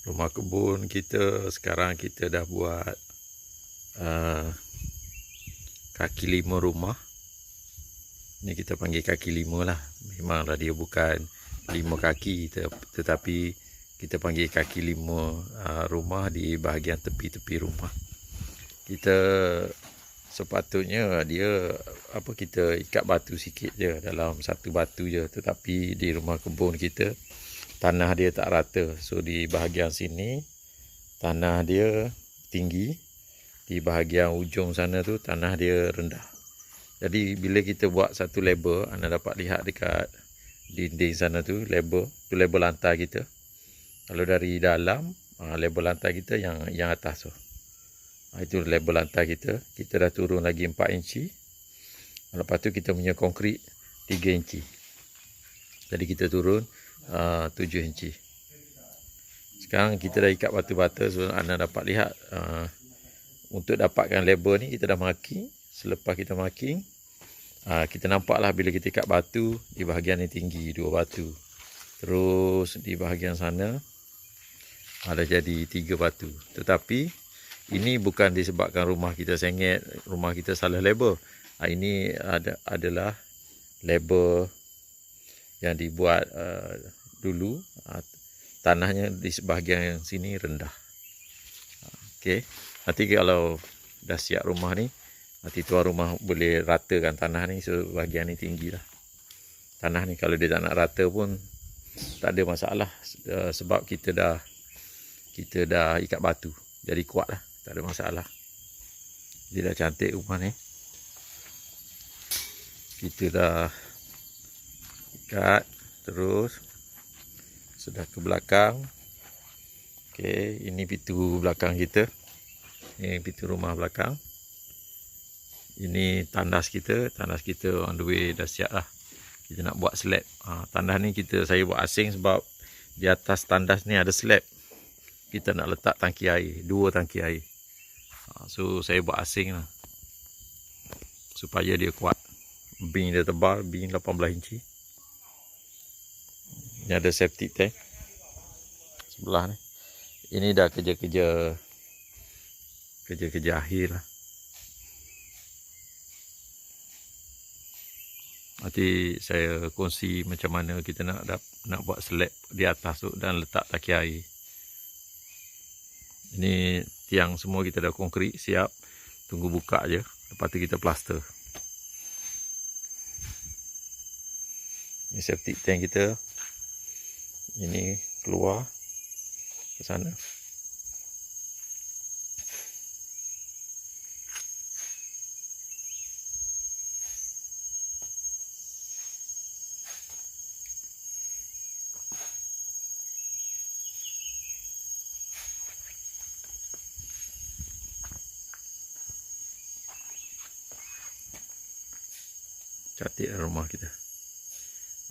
Rumah kebun kita sekarang kita dah buat kaki lima rumah. Ni kita panggil kaki lima lah. Memanglah dia bukan 5 kaki, tetapi kita panggil kaki lima rumah di bahagian tepi-tepi rumah. Kita sepatutnya kita ikat batu sikit je, dalam satu batu je, tetapi di rumah kebun kita tanah dia tak rata. So di bahagian sini tanah dia tinggi, di bahagian ujung sana tu tanah dia rendah. Jadi bila kita buat satu label, anda dapat lihat dekat dinding sana tu label lantai kita. Kalau dari dalam label lantai kita yang atas tu, itu label lantai kita. Kita dah turun lagi 4 inci. Lepas tu kita punya konkrit 3 inci. Jadi kita turun 7 inci. Sekarang kita dah ikat batu-bata. So anda dapat lihat untuk dapatkan label ni kita dah marking. Selepas kita marking, kita nampaklah bila kita ikat batu, di bahagian ni tinggi 2 batu. Terus di bahagian sana ada jadi 3 batu. Tetapi ini bukan disebabkan rumah kita sengit, rumah kita salah label. Ini adalah label yang dibuat dulu. Tanahnya di sebahagian sini rendah. Okey. Nanti kalau dah siap rumah ni, nanti tuan rumah boleh ratakan tanah ni. So bahagian ni tinggi lah. Tanah ni kalau dia tak nak rata pun tak ada masalah. Sebab kita dah ikat batu. Jadi kuat lah. Tak ada masalah. Dia dah cantik rumah ni. Kita dah ikat. Terus sudah ke belakang. Okey, ini pintu belakang kita. Ini pintu rumah belakang. Ini tandas kita. Tandas kita on the way dah siap lah. Kita nak buat slab. Tandas ni saya buat asing sebab di atas tandas ni ada slab. Kita nak letak tangki air. 2 tangki air. So saya buat asing lah. Supaya dia kuat. Beam dia tebal. Beam 18 inci. Ini ada safety tank. Sebelah ni. Ini dah kerja-kerja akhir lah. Nanti saya kongsi macam mana kita nak buat slab di atas tu dan letak tangki air. Ini tiang semua kita dah konkrit siap. Tunggu buka je. Lepas tu kita plaster. Ini safety tank kita. Ini keluar ke sana. Cantik lah rumah kita.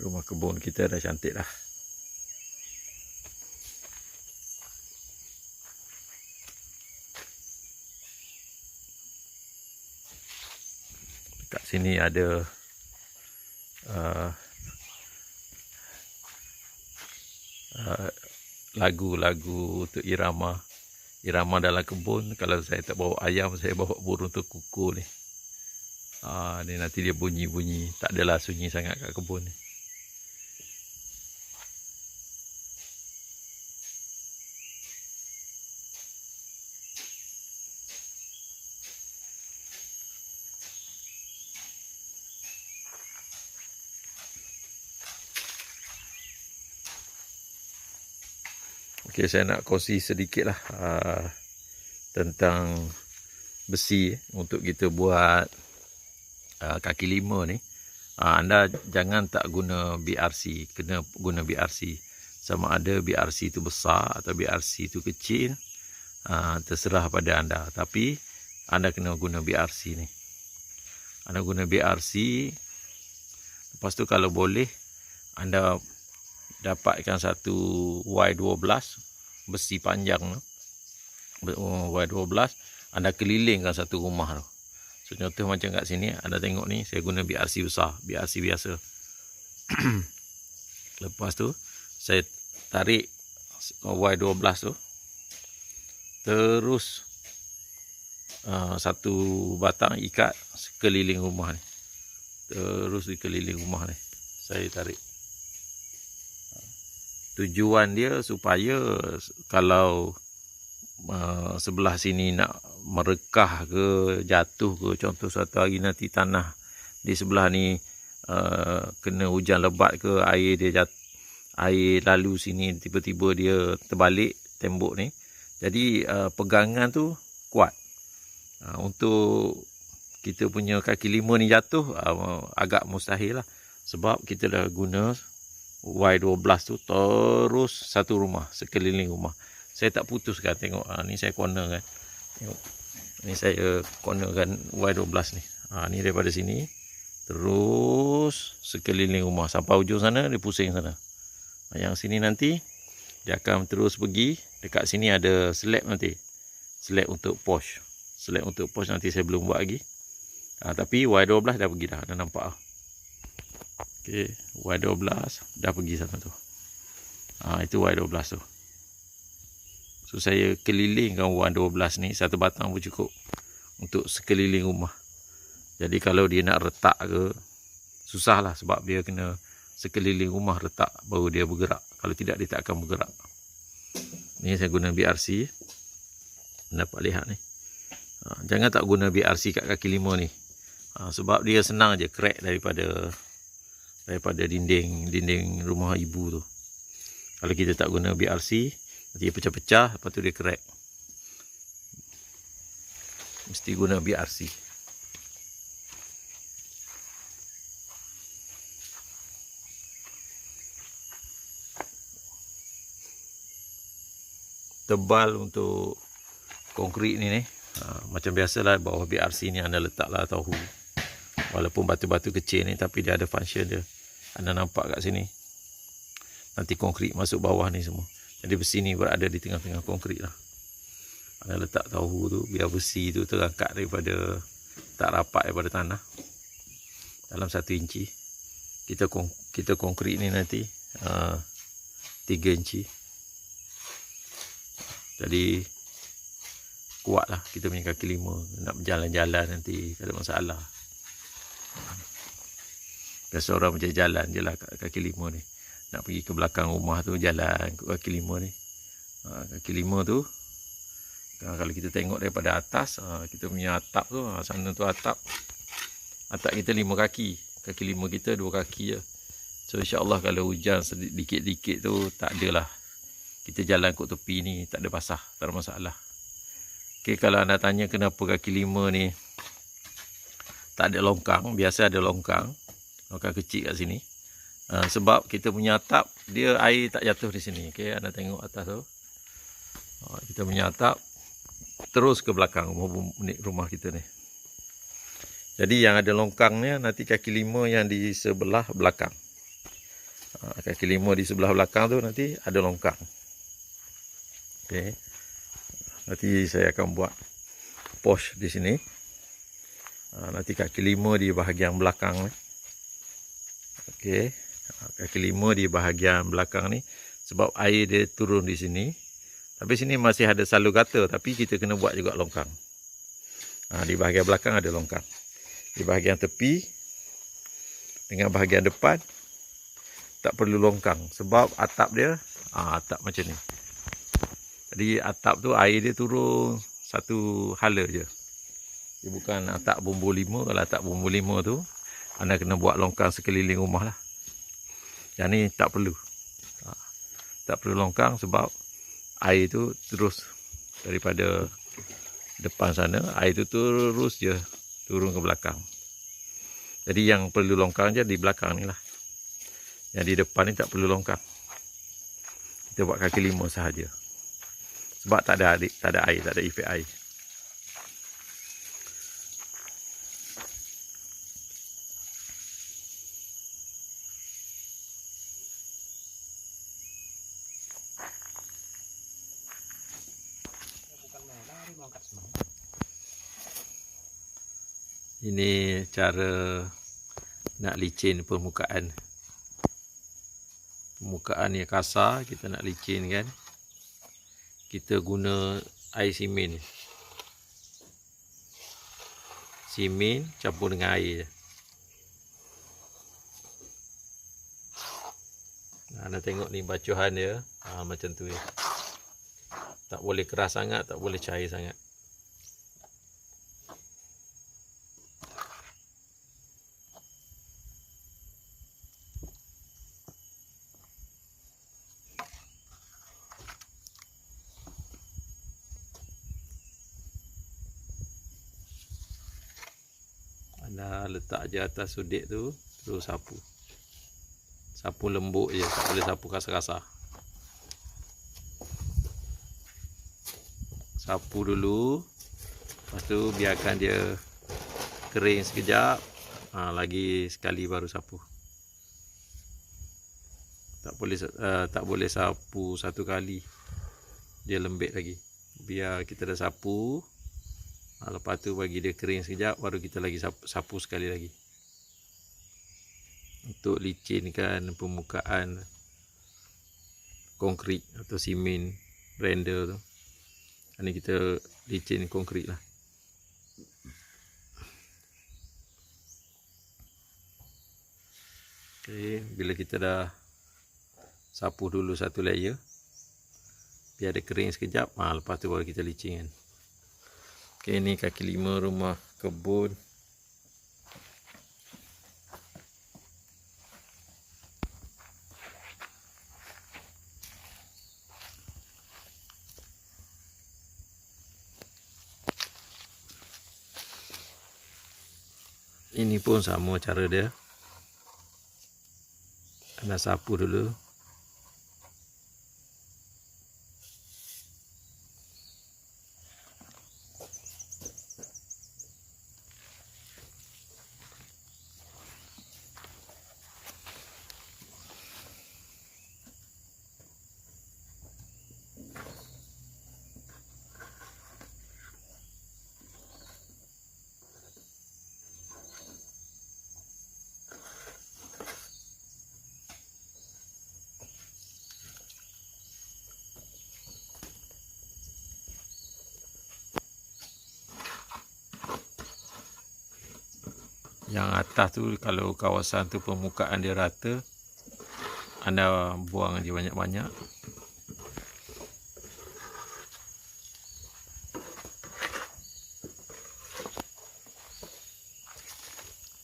Rumah kebun kita dah cantik lah. Dekat sini ada lagu-lagu untuk irama dalam kebun. Kalau saya tak bawa ayam, saya bawa burung terkuku ni. Ni nanti dia bunyi-bunyi. Tak adalah sunyi sangat kat kebun ni. Okey, saya nak kongsi sedikit lah tentang besi untuk kita buat kaki lima ni. Anda jangan tak guna BRC. Kena guna BRC. Sama ada BRC tu besar atau BRC tu kecil, terserah pada anda. Tapi anda kena guna BRC ni. Anda guna BRC. Lepas tu kalau boleh, anda dapatkan satu Y12 besi panjang tu. Y12 anda kelilingkan satu rumah tu. So contoh macam kat sini anda tengok ni, saya guna BRC besar, BRC biasa. Lepas tu saya tarik Y12 tu, terus satu batang ikat sekeliling rumah ni. Terus di keliling rumah ni saya tarik. Tujuan dia supaya kalau sebelah sini nak merekah ke, jatuh ke, contoh suatu hari nanti tanah di sebelah ni kena hujan lebat ke, air dia air lalu sini, tiba-tiba dia terbalik tembok ni, jadi pegangan tu kuat. Untuk kita punya kaki lima ni jatuh agak mustahil lah, sebab kita dah guna Y12 tu terus satu rumah, sekeliling rumah. Saya tak putuskan, tengok ni saya corner kan, tengok ni saya corner kan Y12 ni. Ni daripada sini terus sekeliling rumah sampai ujung sana, dia pusing sana. Yang sini nanti dia akan terus pergi, dekat sini ada slab nanti, slab untuk posh. Slab untuk posh nanti saya belum buat lagi. Tapi Y12 dah pergi dah nampak lah. Okey, Y12 dah pergi sana tu. Itu Y12 tu. So saya kelilingkan Y12 ni, satu batang pun cukup untuk sekeliling rumah. Jadi kalau dia nak retak ke, susah lah, sebab dia kena sekeliling rumah retak baru dia bergerak. Kalau tidak, dia tak akan bergerak. Ni saya guna BRC. Dapat lihat ni. Jangan tak guna BRC kat kaki lima ni. Sebab dia senang je crack daripada dinding rumah ibu tu. Kalau kita tak guna BRC, nanti dia pecah-pecah, lepas tu dia crack. Mesti guna BRC. Tebal untuk konkrit ni. Macam biasalah, bawah BRC ni anda letaklah tahu. Walaupun batu-batu kecil ni, tapi dia ada function dia. Anda nampak kat sini. Nanti konkrit masuk bawah ni semua. Jadi besi ni berada di tengah-tengah konkrit lah. Anda letak tahu tu, biar besi tu terangkat daripada, tak rapat daripada tanah. Dalam 1 inci. Kita konkrit ni nanti 3 inci. Jadi kuat lah kita punya kaki lima. Nak berjalan-jalan nanti tak ada masalah. Biasa orang macam jalan je lah kaki lima ni. Nak pergi ke belakang rumah tu, jalan ke kaki lima ni. Kaki lima tu, kalau kita tengok daripada atas, kita punya atap tu, sana tu atap. Atap kita 5 kaki. Kaki lima kita 2 kaki je. So insyaAllah kalau hujan sedikit-dikit tu, tak adalah. Kita jalan kot tepi ni, tak ada basah, tak ada masalah. Okay, kalau anda tanya kenapa kaki lima ni tak ada longkang, biasa ada longkang kecil kat sini. Sebab kita punya atap, dia air tak jatuh di sini. Okay, anda tengok atas tu. Kita punya atap terus ke belakang rumah kita ni. Jadi yang ada longkangnya nanti kaki lima yang di sebelah belakang. Kaki lima di sebelah belakang tu nanti ada longkang. Okay. Nanti saya akan buat posh di sini. Nanti kaki lima di bahagian belakang ni. Okey. Kaki lima di bahagian belakang ni. Sebab air dia turun di sini. Tapi sini masih ada salur gata. Tapi kita kena buat juga longkang. Di bahagian belakang ada longkang. Di bahagian tepi dengan bahagian depan tak perlu longkang. Sebab atap dia atap macam ni. Jadi atap tu air dia turun satu hala je. Dia bukan atap bumbung 5. Kalau atap bumbung 5 tu, anda kena buat longkang sekeliling rumah lah. Yang ni tak perlu. Tak perlu longkang sebab air tu terus daripada depan sana, air tu terus je turun ke belakang. Jadi yang perlu longkang je di belakang ni lah. Yang di depan ni tak perlu longkang. Kita buat kaki lima sahaja. Sebab tak ada air, tak ada efek air. Ini cara nak licin permukaan. Permukaan yang kasar, kita nak licin kan. Kita guna air simen ni. Simen campur dengan air je. Anda tengok ni bacuhan dia, macam tu ya. Tak boleh keras sangat, tak boleh cair sangat. Anda letak je atas sudik tu, terus sapu. Sapu lembut je, tak boleh sapu kasar-kasar. Sapu dulu, lepas tu biarkan dia kering sekejap, lagi sekali baru sapu. Tak boleh sapu satu kali, dia lembik lagi. Biar kita dah sapu, lepas tu bagi dia kering sekejap, baru kita lagi sapu sekali lagi. Untuk licinkan permukaan konkrit atau simen render tu. Ini kita licin konkrit lah. Okay, bila kita dah sapu dulu satu layer, biar dia kering sekejap, lepas tu baru kita licinkan. Okay, ni kaki 5 rumah kebun. Ini pun sama cara dia. Anda sapu dulu. Yang atas tu, kalau kawasan tu permukaan dia rata, anda buang je banyak-banyak.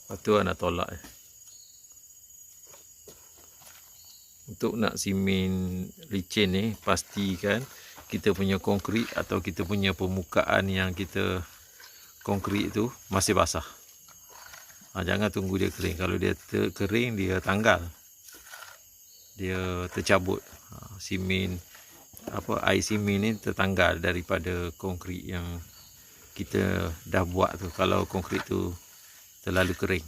Lepas tu anda tolak. Untuk nak simen licin ni, pastikan kita punya konkrit atau kita punya permukaan yang kita konkrit tu masih basah. Jangan tunggu dia kering. Kalau dia kering, dia tanggal, dia tercabut. Simen air simen ni tertanggal daripada konkrit yang kita dah buat tu, kalau konkrit tu terlalu kering.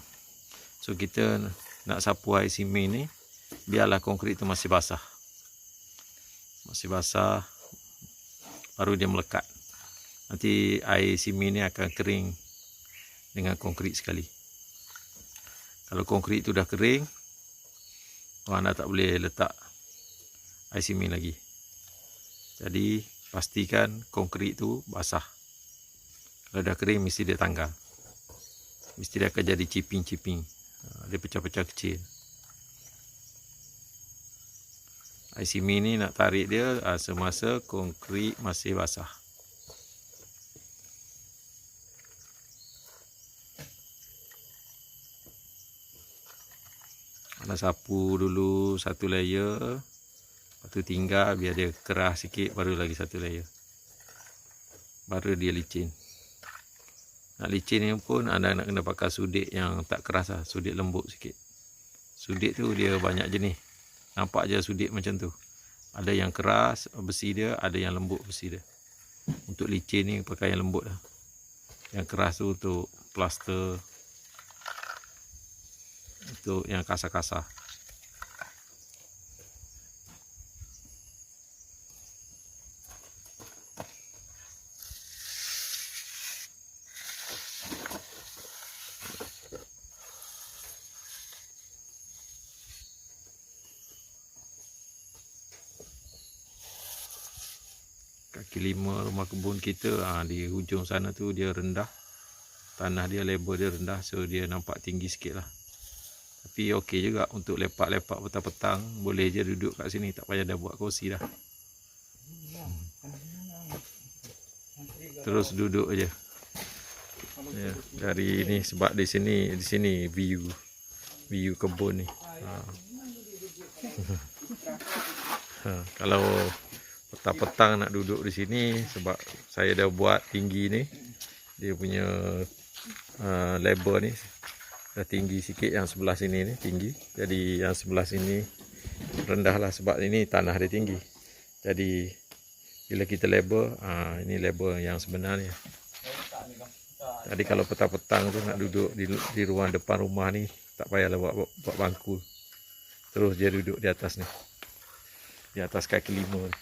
So kita nak sapu air simen ni, biarlah konkrit tu masih basah. Masih basah, baru dia melekat. Nanti air simen ni akan kering dengan konkrit sekali. Kalau konkrit tu dah kering, anda tak boleh letak air simen lagi. Jadi pastikan konkrit tu basah. Kalau dah kering, mesti dia tanggal. Mesti dia akan jadi ciping-ciping. Dia pecah-pecah kecil. Air simen ni nak tarik dia semasa konkrit masih basah. Anda sapu dulu satu layer, lepas tu tinggal biar dia keras sikit, baru lagi satu layer, baru dia licin. Nak licin ni pun anda nak kena pakai sudik yang tak keras lah, sudik lembut sikit. Sudik tu dia banyak jenis, nampak je sudik macam tu. Ada yang keras besi dia, ada yang lembut besi dia. Untuk licin ni pakai yang lembut lah. Yang keras tu untuk plaster, untuk yang kasar-kasar. Kaki 5 rumah kebun kita, di hujung sana tu dia rendah. Tanah dia, lebar dia rendah, so dia nampak tinggi sikit lah. Tapi okey juga untuk lepak-lepak petang-petang. Boleh je duduk kat sini, tak payah dah buat kerusi dah. Terus duduk aja. Ya, dari ini sebab di sini view kebun ni. Kalau petang-petang nak duduk di sini, sebab saya dah buat tinggi ni, dia punya lebar ni dah tinggi sikit. Yang sebelah sini ni tinggi, jadi yang sebelah sini rendah lah, sebab ini tanah dia tinggi. Jadi bila kita lebar, ini lebar yang sebenarnya. Jadi kalau petang-petang tu nak duduk di ruang depan rumah ni, tak payahlah buat bangku, terus dia duduk di atas ni, di atas kaki 5 ni.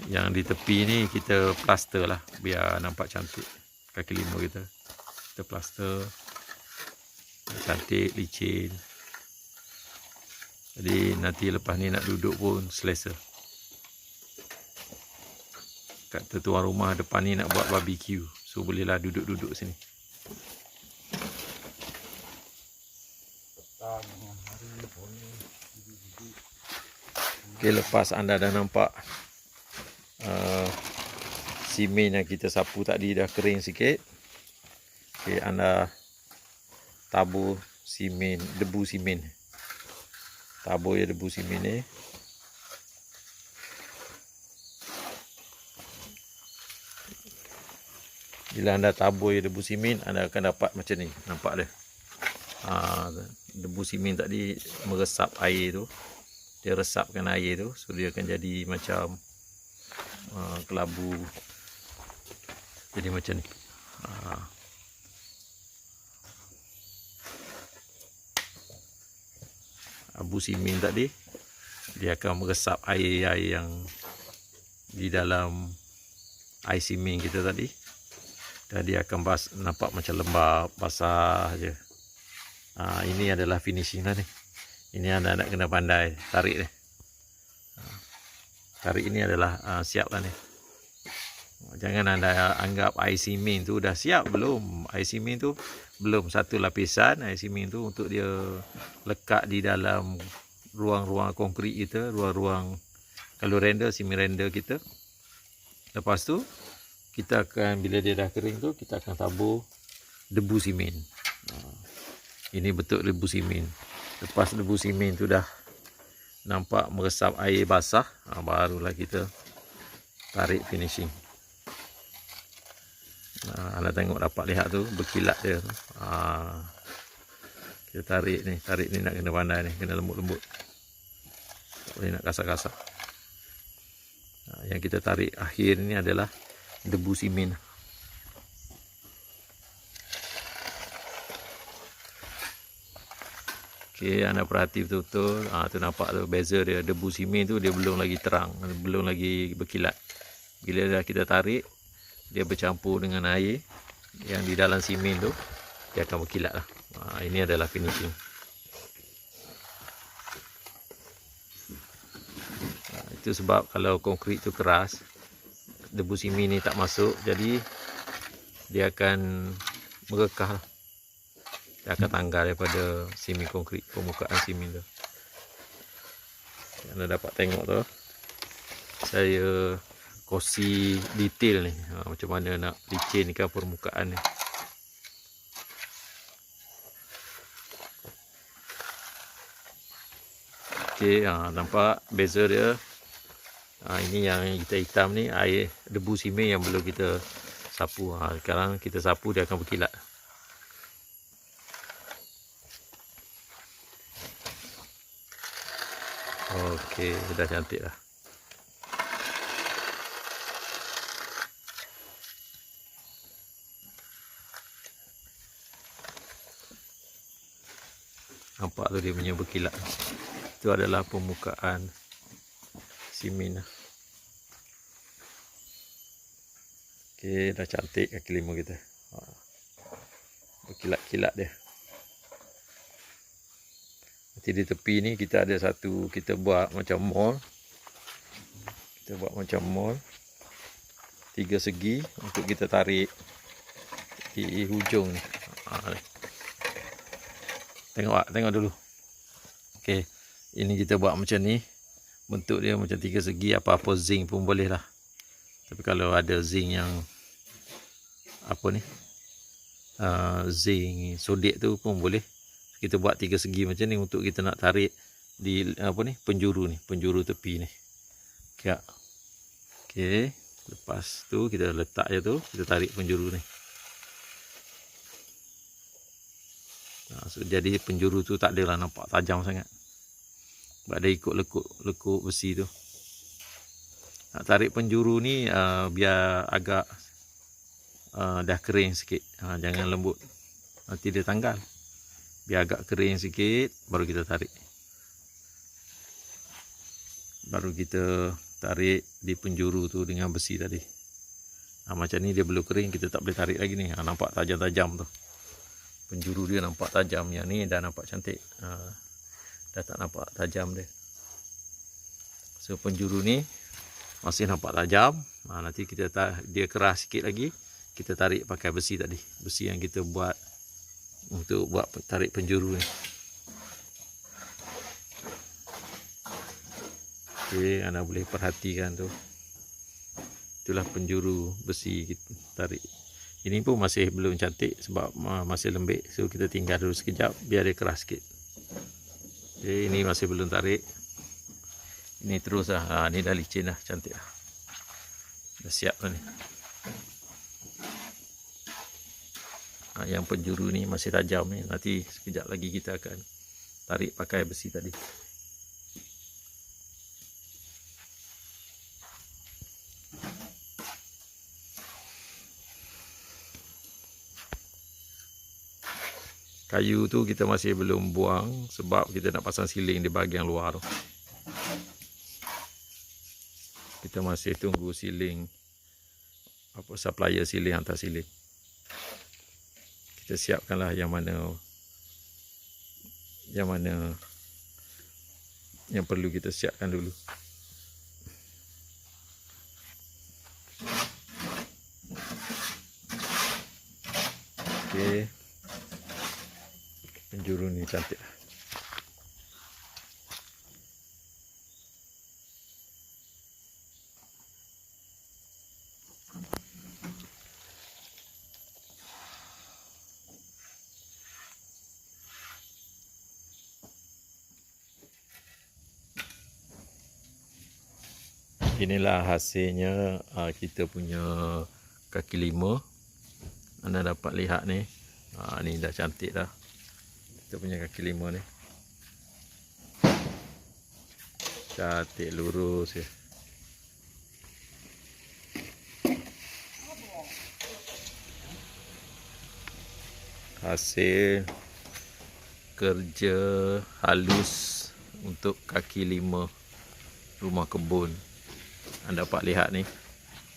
Yang di tepi ni kita plaster lah, biar nampak cantik kaki 5 kita. Kita plaster cantik, licin. Jadi nanti lepas ni nak duduk pun selesa. Kat tuan rumah depan ni nak buat barbecue, so bolehlah duduk-duduk sini. Okay, lepas anda dah nampak simen yang kita sapu tadi dah kering sikit. Okay, anda tabur simen, debu simen. Tabur ya debu simen ni. Bila anda tabur ya debu simen, anda akan dapat macam ni. Nampak dia? Debu simen tadi meresap air tu. Dia resapkan air tu, so dia akan jadi macam kelabu. Jadi macam ni. Abu simen tadi, dia akan meresap air yang di dalam air simen kita tadi, dan dia akan nampak macam lembab, basah je. Ini adalah finishing lah ni. Ini anda nak kena pandai tarik ni. Tarik ini adalah siap lah ni. Jangan anda anggap air simen tu dah siap. Belum. Air simen tu belum. Satu lapisan air simen tu untuk dia lekat di dalam ruang-ruang konkrit kita, ruang-ruang kalau render, simen render kita. Lepas tu kita akan, bila dia dah kering tu, kita akan tabur debu simen. Ini betul debu simen. Lepas debu simen tu dah nampak meresap air basah, barulah kita tarik finishing. Anda tengok, dapat lihat tu berkilat dia tu. Kita tarik ni nak kena pandai ni, kena lembut-lembut, tak boleh nak kasar-kasar. Yang kita tarik akhir ni adalah debu simen. Okey, anda perhati betul-betul. Tu nampak tu beza dia. Debu simen tu dia belum lagi terang, belum lagi berkilat. Bila dah kita tarik, dia bercampur dengan air yang di dalam simen tu, dia akan berkilat lah. Ini adalah finishing. Itu sebab kalau konkrit tu keras, debu simen ni tak masuk, jadi dia akan merekah lah. Dia akan tanggal daripada simen konkrit, permukaan simen tu. Anda dapat tengok tu, saya kongsi detail ni, macam mana nak licinkan permukaan ni. Okey, nampak beza dia. Ini yang kita hitam ni air debu simen yang belum kita sapu. Sekarang kita sapu, dia akan berkilat. Okey, dah cantik lah. Nampak tu dia punya berkilat. Itu adalah permukaan simen. Okey, dah cantik kaki lima kita. Berkilat-kilat dia. Nanti di tepi ni kita ada satu, kita buat macam mall. Kita buat macam mall. 3 segi untuk kita tarik di hujung ni. Tengok dulu. Okey, ini kita buat macam ni. Bentuk dia macam 3 segi, apa-apa zinc pun boleh lah. Tapi kalau ada zinc yang apa ni, zinc sodik tu pun boleh. Kita buat 3 segi macam ni untuk kita nak tarik di apa ni, penjuru ni, penjuru tepi ni. Okey, lepas tu kita letak je tu, kita tarik penjuru ni. So, jadi penjuru tu tak adalah nampak tajam sangat. Sebab dia ikut lekuk besi tu. Nak tarik penjuru ni biar agak dah kering sikit. Jangan lembut. Nanti dia tanggal. Biar agak kering sikit baru kita tarik. Baru kita tarik di penjuru tu dengan besi tadi. Macam ni dia belum kering, kita tak boleh tarik lagi ni. Nampak tajam-tajam tu. Penjuru dia nampak tajam. Yang ni dah nampak cantik. Dah tak nampak tajam dia. So penjuru ni masih nampak tajam. Nanti kita dia keras sikit lagi, kita tarik pakai besi tadi. Besi yang kita buat untuk buat tarik penjuru ni. Okey, anda boleh perhatikan tu. Itulah penjuru besi kita tarik. Ini pun masih belum cantik sebab masih lembik. So kita tinggal dulu sekejap biar dia keras sikit. Okay, ini masih belum tarik. Ini terus lah. Ni dah licin lah. Cantik lah. Dah siap lah ni. Yang penjuru ni masih tajam ni. Nanti sekejap lagi kita akan tarik pakai besi tadi. Kayu tu kita masih belum buang sebab kita nak pasang siling di bahagian luar tu. Kita masih tunggu siling, supplier siling, hantar siling. Kita siapkanlah yang mana yang perlu kita siapkan dulu. Okey. Penjuru ni cantik. Inilah hasilnya kita punya kaki lima. Anda dapat lihat ni. Ni dah cantik dah. Kita punya kaki lima ni. Cantik lurus ya. Hasil kerja halus untuk kaki lima rumah kebun. Anda dapat lihat ni.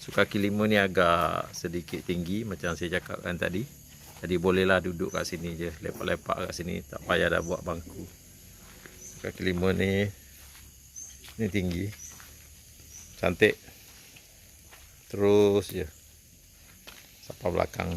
So kaki lima ni agak sedikit tinggi macam saya cakapkan tadi. Jadi bolehlah duduk kat sini je, lepak-lepak kat sini, tak payah dah buat bangku. Kaki lima ni tinggi. Cantik. Terus je sampai belakang.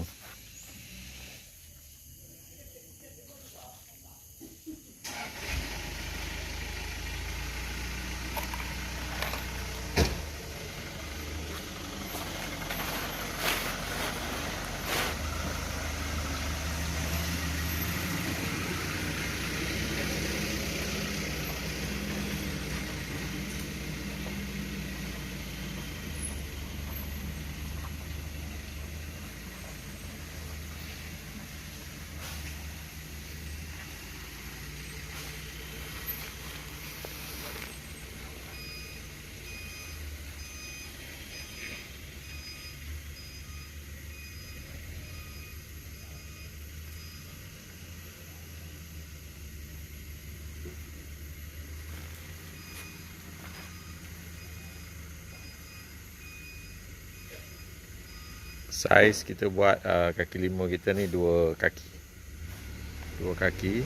Saiz kita buat kaki limau kita ni dua kaki.